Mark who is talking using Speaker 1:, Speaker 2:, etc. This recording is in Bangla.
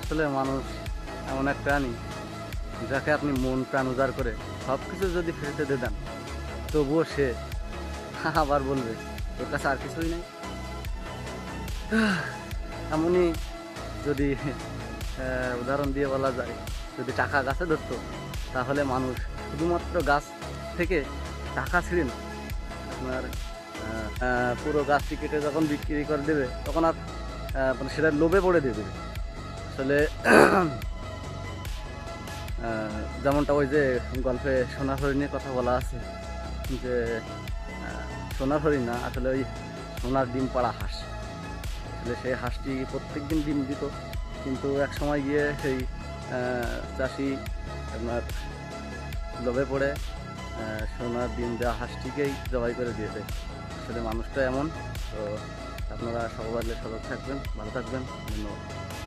Speaker 1: আসলে মানুষ এমন এক প্রাণী যাকে আপনি মন প্রাণ উজাড় করে সব কিছু যদি ফেরতে দিয়ে দেন, তবুও সে আবার বলবে ওর কাছে আর কিছুই নেই। এমনই যদি উদাহরণ দিয়ে বলা যায়, যদি টাকা গাছে ধরতো তাহলে মানুষ শুধুমাত্র গাছ থেকে টাকা ছিঁড়ে না, আপনার পুরো গাছটি কেটে যখন বিক্রি করে দেবে তখন আর মানে সেটা লোভে পড়ে দিয়ে দেবে। আসলে যেমনটা ওই যে গল্পে সোনার হরিণের কথা বলা আছে, যে সোনার হরিণ না, আসলে ওই সোনার ডিম পাড়া হাঁস। আসলে সেই হাঁসটি প্রত্যেক দিন ডিম দিত, কিন্তু এক সময় গিয়ে সেই চাষি আপনার লোভে পড়ে সোনার ডিম দেওয়া হাঁসটিকেই জবাই করে দিয়েছে। আসলে মানুষটা এমন। তো আপনারা সবাই সজাগ থাকবেন, ভালো থাকবেন, ধন্যবাদ।